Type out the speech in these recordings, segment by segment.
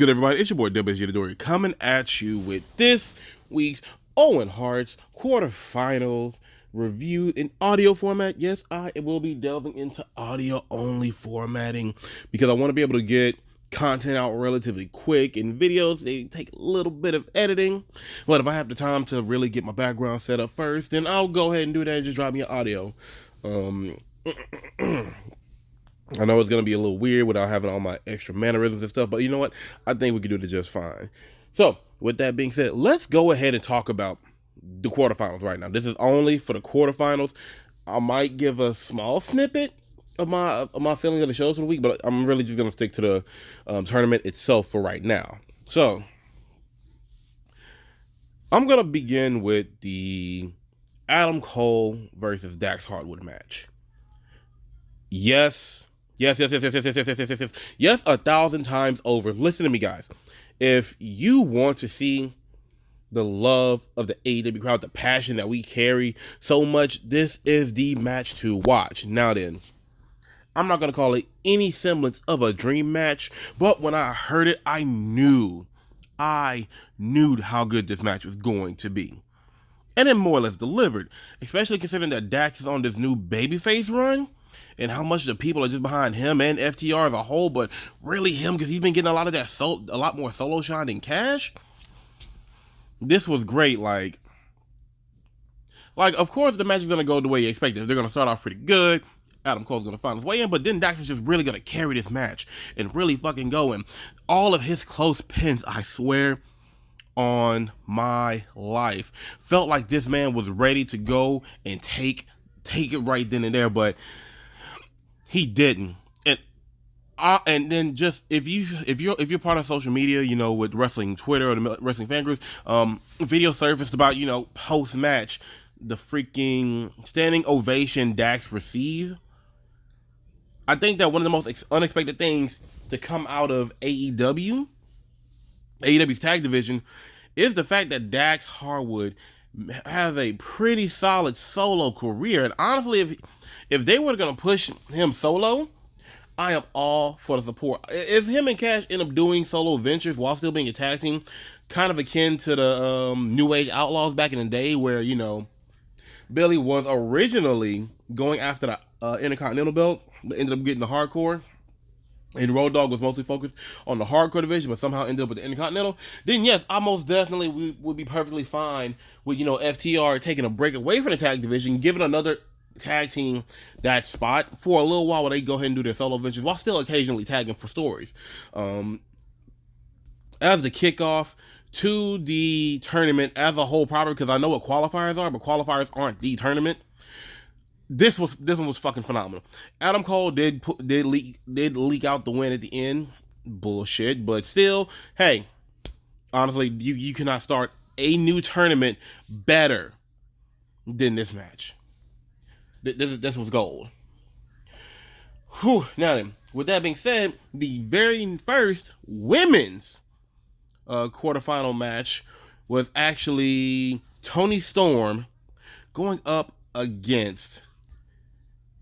good, everybody? It's your boy WSG Dory coming at you with this week's Owen Hart's quarterfinals review in audio format. Yes, I will be delving into audio only formatting because I want to be able to get content out relatively quick. In videos, they take a little bit of editing, but if I have the time to really get my background set up first, then I'll go ahead and do that and just drop me an audio. I know it's going to be a little weird without having all my extra mannerisms and stuff, but you know what? I think we can do it just fine. So, with that being said, let's go ahead and talk about the quarterfinals right now. This is only for the quarterfinals. I might give a small snippet of my feeling of the shows for the week, but I'm really just going to stick to the tournament itself for right now. So, I'm going to begin with the Adam Cole versus Dax Harwood match. Yes, 1,000 times over. Listen to me, guys. If you want to see the love of the AEW crowd, the passion that we carry so much, this is the match to watch. Now then, I'm not going to call it any semblance of a dream match, but when I heard it, I knew how good this match was going to be. And it more or less delivered, especially considering that Dax is on this new babyface run. And how much the people are just behind him and FTR as a whole, but really him because he's been getting a lot of that, a lot more solo shine than Cash. This was great. Like, of course, the match is gonna go the way you expected. They're gonna start off pretty good. Adam Cole's gonna find his way in, but then Dax is just really gonna carry this match and really fucking go. And all of his close pins, I swear on my life, felt like this man was ready to go and take it right then and there, but he didn't. And then just if you're part of social media, you know, with wrestling Twitter or the wrestling fan groups, video surfaced about, you know, post match the freaking standing ovation Dax received. I think that one of the most unexpected things to come out of AEW's tag division is the fact that Dax Harwood has a pretty solid solo career. And honestly, if they were going to push him solo, I am all for the support. If him and Cash end up doing solo ventures while still being a tag team, kind of akin to the New Age Outlaws back in the day, where, you know, Billy was originally going after the Intercontinental belt, but ended up getting the Hardcore, and Road Dogg was mostly focused on the Hardcore division, but somehow ended up with the Intercontinental, then yes, I most definitely would be perfectly fine with, you know, FTR taking a break away from the tag division, giving another tag team that spot for a little while they go ahead and do their solo ventures while still occasionally tagging for stories. As the kickoff to the tournament as a whole, probably because I know what qualifiers are, but qualifiers aren't the tournament. This one was fucking phenomenal. Adam Cole did leak out the win at the end. Bullshit, but still, hey, honestly, you cannot start a new tournament better than this match. This was gold. Whew. Now then, with that being said, the very first women's quarterfinal match was actually Toni Storm going up against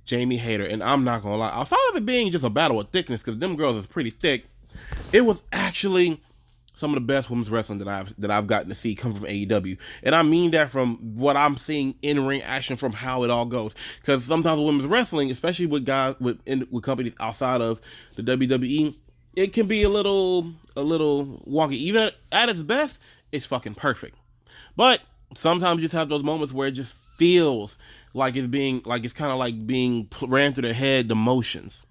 Jamie Hayter. And I'm not gonna lie, outside of it being just a battle of thickness, because them girls is pretty thick, it was actually some of the best women's wrestling that I've gotten to see come from AEW. And I mean that from what I'm seeing in ring action, from how it all goes. Because sometimes women's wrestling, especially with guys with companies outside of the WWE, it can be a little wonky. Even at its best, it's fucking perfect. But sometimes you just have those moments where it just feels like it's kind of like being ran through the head, the motions.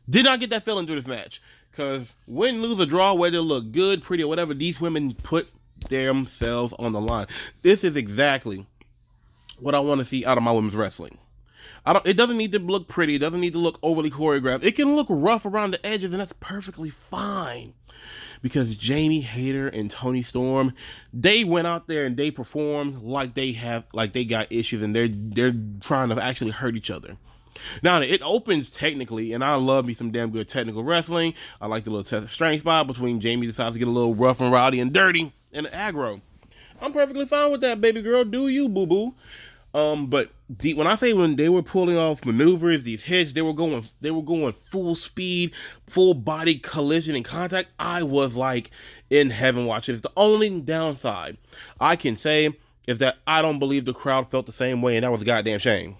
Did not get that feeling through this match. Because win, lose, or draw, whether they look good, pretty, or whatever, these women put themselves on the line. This is exactly what I want to see out of my women's wrestling. It doesn't need to look pretty. It doesn't need to look overly choreographed. It can look rough around the edges, and that's perfectly fine. Because Jamie Hayter and Toni Storm, they went out there and they performed like they got issues, and they're trying to actually hurt each other. Now, it opens technically, and I love me some damn good technical wrestling. I like the little test of strength spot between Jamie decides to get a little rough and rowdy and dirty and aggro. I'm perfectly fine with that, baby girl. Do you, boo-boo. But when I say when they were pulling off maneuvers, these hits, they were going full speed, full body collision and contact. I was like in heaven watching. It's the only downside I can say is that I don't believe the crowd felt the same way, and that was a goddamn shame.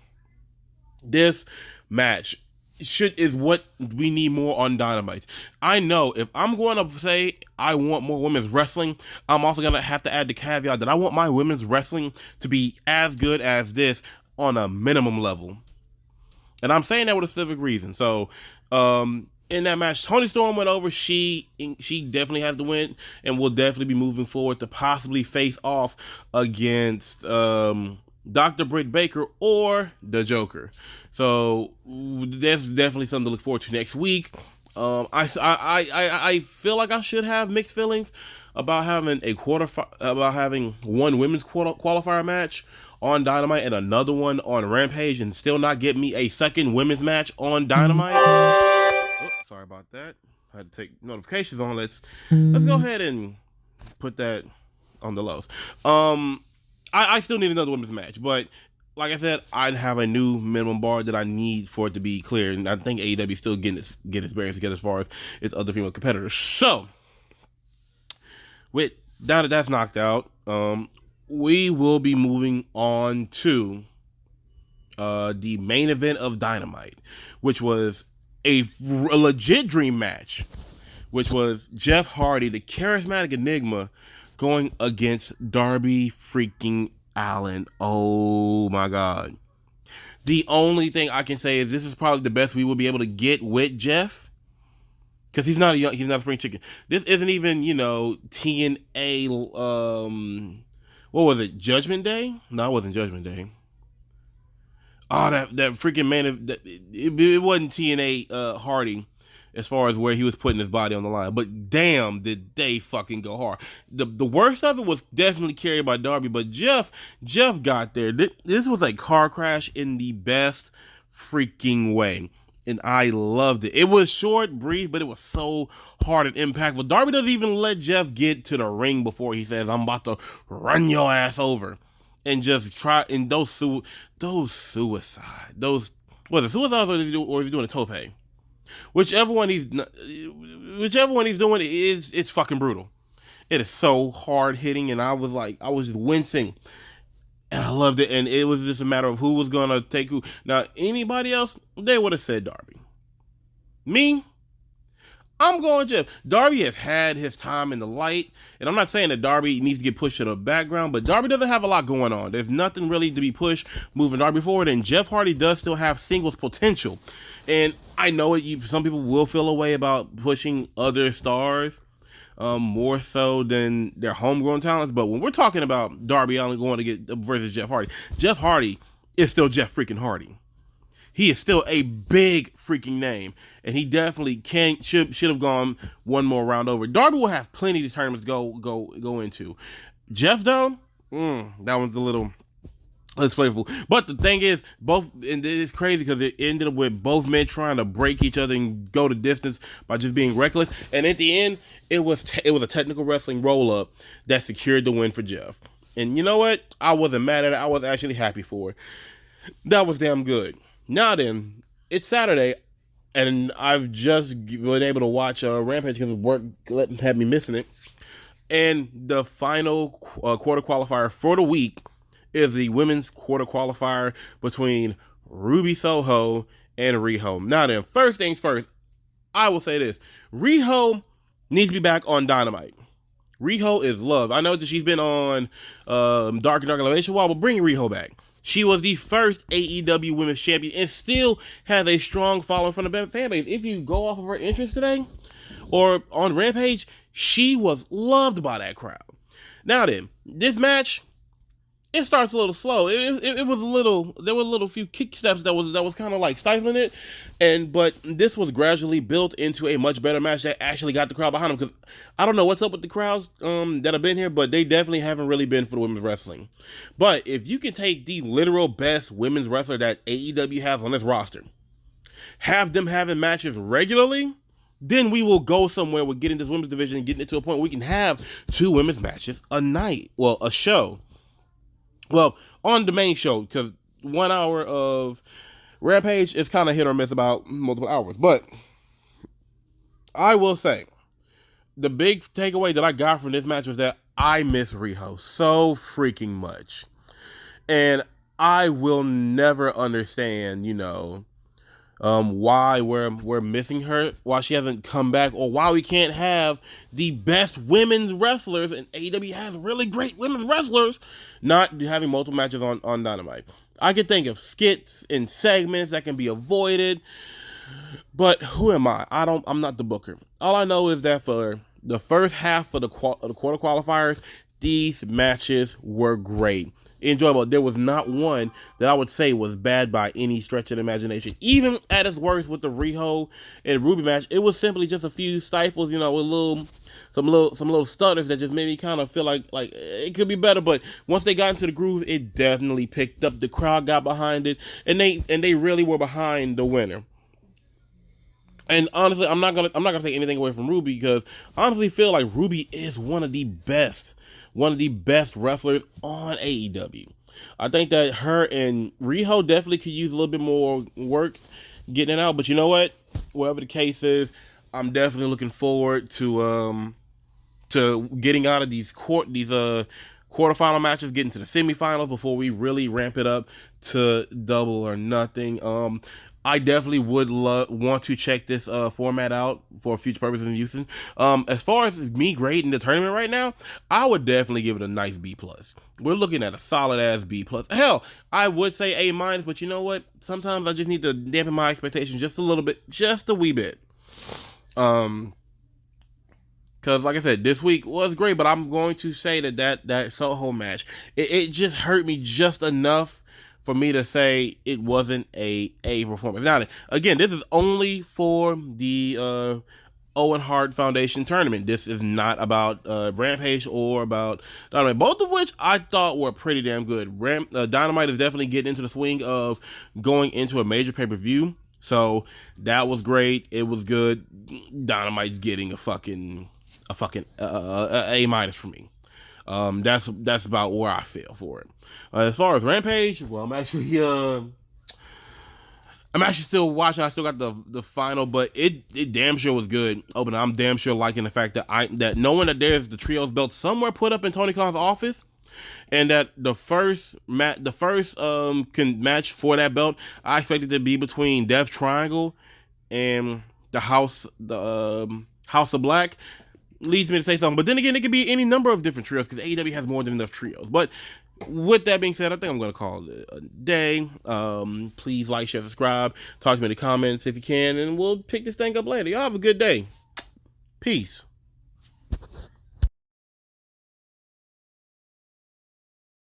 This match is what we need more on Dynamite. I know if I'm going to say I want more women's wrestling, I'm also going to have to add the caveat that I want my women's wrestling to be as good as this on a minimum level. And I'm saying that with a specific reason. So, in that match, Toni Storm went over. She definitely has the win and will definitely be moving forward to possibly face off against Dr. Britt Baker or the Joker. So that's definitely something to look forward to next week. I feel like I should have mixed feelings about having one women's qualifier match on Dynamite and another one on Rampage and still not get me a second women's match on Dynamite. Oh, sorry about that. I had to take notifications on. Let's go ahead and put that on the lows. I still need another women's match, but like I said, I have a new minimum bar that I need for it to be clear, and I think AEW is still getting its bearings together as far as its other female competitors. So, with now that that's knocked out, we will be moving on to the main event of Dynamite, which was a legit dream match, which was Jeff Hardy, the charismatic enigma, going against Darby freaking Allin. Oh my God. The only thing I can say is this is probably the best we will be able to get with Jeff. Because he's not a spring chicken. This isn't even, TNA, what was it, Judgment Day? No, it wasn't Judgment Day. Oh, that freaking man, it wasn't TNA Hardy as far as where he was putting his body on the line. But damn, did they fucking go hard. The worst of it was definitely carried by Darby, but Jeff got there. This was a car crash in the best freaking way. And I loved it. It was short, brief, but it was so hard and impactful. Darby doesn't even let Jeff get to the ring before he says, I'm about to run your ass over. And just try, and those suicide, was it suicides or is he doing a tope? Whichever one he's doing, it's fucking brutal. It is so hard hitting, and I was just wincing, and I loved it. And it was just a matter of who was gonna take who. Now, anybody else, they would have said Darby. Me, I'm going Jeff. Darby has had his time in the light, and I'm not saying that Darby needs to get pushed to the background, but Darby doesn't have a lot going on. There's nothing really to be pushed moving Darby forward, and Jeff Hardy does still have singles potential. And I know some people will feel a way about pushing other stars more so than their homegrown talents, but when we're talking about Darby Allin going to get versus Jeff Hardy is still Jeff freaking Hardy. He is still a big freaking name, and he definitely should have gone one more round over. Darby will have plenty of these tournaments to go into. Jeff though, that one's a little less playful. But the thing is, and it's crazy because it ended up with both men trying to break each other and go the distance by just being reckless. And at the end, it was a technical wrestling roll up that secured the win for Jeff. And you know what? I wasn't mad at it. I was actually happy for it. That was damn good. Now then, it's Saturday, and I've just been able to watch Rampage because work had me missing it. And the final quarter qualifier for the week is the women's quarter qualifier between Ruby Soho and Riho. Now then, first things first, I will say this. Riho needs to be back on Dynamite. Riho is loved. I know that she's been on Dark and Dark Elevation a while, but bring Riho back. She was the first AEW Women's Champion and still has a strong following from the fan base. If you go off of her interest today or on Rampage, she was loved by that crowd. Now then, this match, it starts a little slow. It was a little. There were a little few kick steps that was kind of like stifling it, but this was gradually built into a much better match that actually got the crowd behind them. Because I don't know what's up with the crowds that have been here, but they definitely haven't really been for the women's wrestling. But if you can take the literal best women's wrestler that AEW has on this roster, have them having matches regularly, then we will go somewhere with getting this women's division and getting it to a point where we can have 2 women's matches a night, well, a show. Well, on the main show, because 1 hour of Rampage is kind of hit or miss about multiple hours. But I will say, the big takeaway that I got from this match was that I miss Riho so freaking much. And I will never understand, why we're missing her, why she hasn't come back, or why we can't have the best women's wrestlers, and AEW has really great women's wrestlers, not having multiple matches on Dynamite. I could think of skits and segments that can be avoided, but who am I? I'm not the booker. All I know is that for the first half of the quarter qualifiers, these matches were great, enjoyable. There was not one that I would say was bad by any stretch of the imagination. Even at its worst with the Riho and Ruby match, it was simply just a few stifles, with some little stutters that just made me kind of feel like it could be better. But once they got into the groove, it definitely picked up. The crowd got behind it, and they really were behind the winner. And honestly, I'm not gonna take anything away from Ruby, because I honestly feel like Ruby is one of the best wrestlers on AEW. I think that her and Riho definitely could use a little bit more work getting it out. But you know what? Whatever the case is, I'm definitely looking forward to getting out of these quarterfinal matches, getting to the semifinals before we really ramp it up to Double or Nothing. I definitely would want to check this format out for future purposes in Houston. As far as me grading the tournament right now, I would definitely give it a nice B+. We're looking at a solid ass B+. Hell, I would say A-, but you know what? Sometimes I just need to dampen my expectations just a little bit, just a wee bit. Because like I said, this week was great, but I'm going to say that Soho match, it just hurt me just enough for me to say it wasn't a performance. Now, again, this is only for the Owen Hart Foundation tournament. This is not about Rampage or about Dynamite, both of which I thought were pretty damn good. Dynamite is definitely getting into the swing of going into a major pay-per-view, so that was great. It was good. Dynamite's getting a fucking A- for me. That's about where I feel for it. As far as Rampage, well, I'm actually still watching. I still got the final, but it damn sure was good. Oh, but I'm damn sure liking the fact that knowing that there's the trios belt somewhere put up in Tony Khan's office, and that the first match for that belt, I expected to be between Death Triangle and the House of Black. Leads me to say something, but then again, it could be any number of different trios, because AEW has more than enough trios. But with that being said, I think I'm going to call it a day. Please like, share, subscribe, talk to me in the comments if you can, and we'll pick this thing up later. Y'all have a good day. Peace.